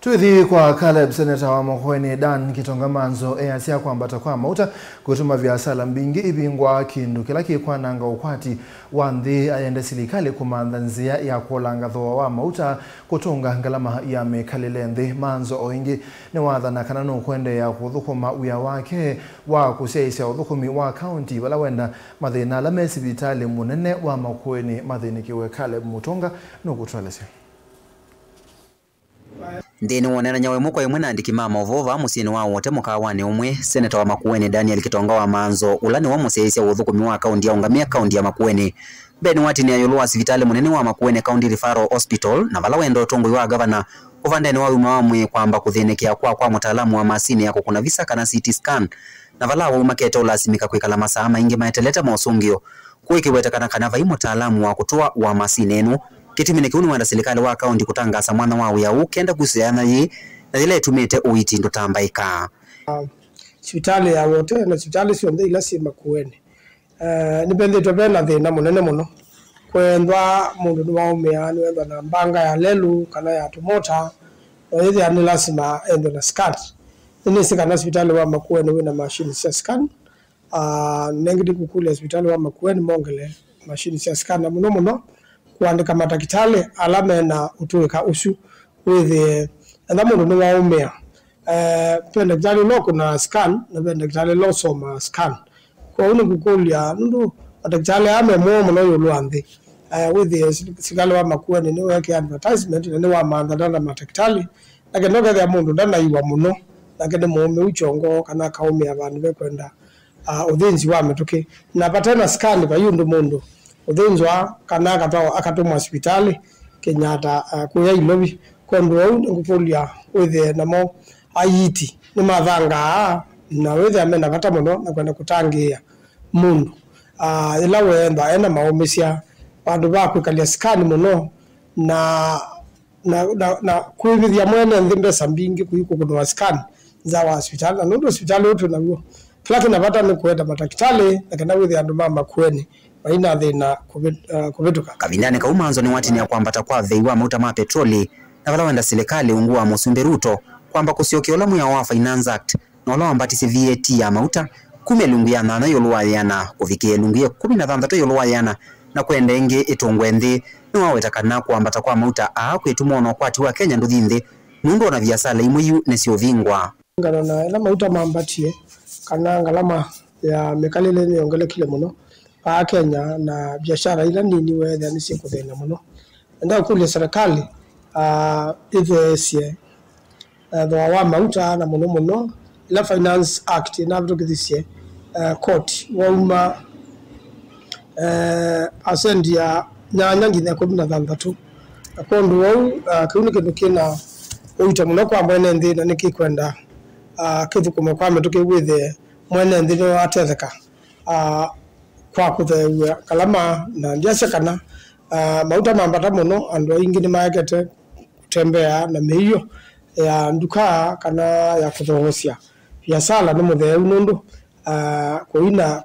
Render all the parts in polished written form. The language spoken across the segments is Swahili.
Tuithi kwa Caleb Seneta wa Makueni Dan Kitongamanzo easia kwambata kwa mauta kutuma biasala mbingi ibingwa kindu kila kikwananga ukwati wanthi ayende silikali kumandhanzia ya kuolanga thoa wa mauta kutunga ngalama ya mekalile nthi manzo oingi ni wathana kana no kwende ya kuthukuma uya wake wa kuseisya uthukumi wa county wala wenda mathina la mesibitali munene wa Makueni mathinikiwe Caleb Mutonga no kutwalesya Ndini wonena nyawe muko yemwe nandiki mama ovova musini wa wote mukawani umwe Seneta wa Makueni Daniel Kitonga wa Manzo ulani wa museisya uthukumi wa kaunti ya ungamia kaunti ya Makueni beni watini ayulwa sivitali munene wa Makueni County Referral Hospital na vala wendo tongoi wa governor uvandeni wa umawamwe kwamba kuthinikia kwa mutaalamu wa masini yako kuna visa kana CT scan na vala wa umakete ulasimika kwikala masaa maingi maeteleta mausungio kuikiwetekana kana vai mutaalamu wa kutoa wa masini enu kitimi nikiuni wanda serikali wa kaunti kutangasa mwana wao ya ukenda kusiana yi na zile tumite uiti ndo tambaika hospitali ya wote na hospitali sio ndio ila si Makueni nipende tobena thina munene muno kwendwa mundu wa umeani wenda na mbanga ya lelu kana ya tumota oyithi ani lazima endo na scan ni sikana hospitali wa Makueni wina machine ya scan nengidi kukule hospitali wa Makueni mongele machine ya scan na muno kuandika matakitale alame na utuweka usu with enda mundu wa umea pende jali lo kuna scan na pende jali lo soma scan kwa unu kukulia ndu matakitale ame muno yulwanthi with sikalo wa Makueni ni weke advertisement ni wa mandana matakitale na kenoga ya mundu ndana iwa muno na kende mume uchongo kana kaume abantu bekwenda uthinzi wa metuke na patana scan ba yundu mundu uthinzwa kana akatumwa hospitali Kenyatta kuya ilobi kondo ngukulia with namo ayiti ni mathanga na wethe amena bata muno na kwenda kutangia mundu ila wenda ena maumisia bandu bakwikalia scan muno na kuithia mwene nthimbe sambingi kuyiko kunwa scan za wa hospitali na ndo hospitali utu naguo kila kina bata ni kwenda matakitali na kana wethe andu mama Makueni maina thina kubituka kavindani kaumanzo ni watini ya kwambata kwa veiwa mauta ma petroli na vala wenda serikali ungua Musumbi Ruto kwamba kusiokia ulamu ya wa Finance Act na ulawa mbatisi VAT ya mauta kumelungu ya nana yoluwa yana kufikia lungu ya 13 yoluwa yana na kwenda ingi itungwe nthi ni wawetakana kwambata kwa mauta kwetumono kwati wa Kenya nduthi nthi mundu na biasala imuyu nesio vingwa ngana na ila mauta mambatie kana ngalama ya mekalile ni ongele kile muno pa Kenya na biashara ila nini wethe ni sikuthina muno nda kule serikali ithesie thoa wa mauta na muno ila Finance Act na butokithisie court wauma asendia nyanya ngine 13 akondu wau kiuni kindu kina uita muno kwa mwene nthi na nikikwenda kithukume kwa metuke withe mwene nthi no atetheka kwa kuthewa kalama na ndiasha kana mauta mambata muno andu aingi ni maekete kutembea na meiyo ya nduka kana ya kuthogosia biasala ni mutheu nundu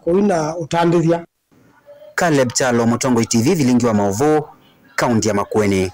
kuina utandithia Caleb Chalo Mutongo TV vilingi wa Maovo kaunti ya Makueni.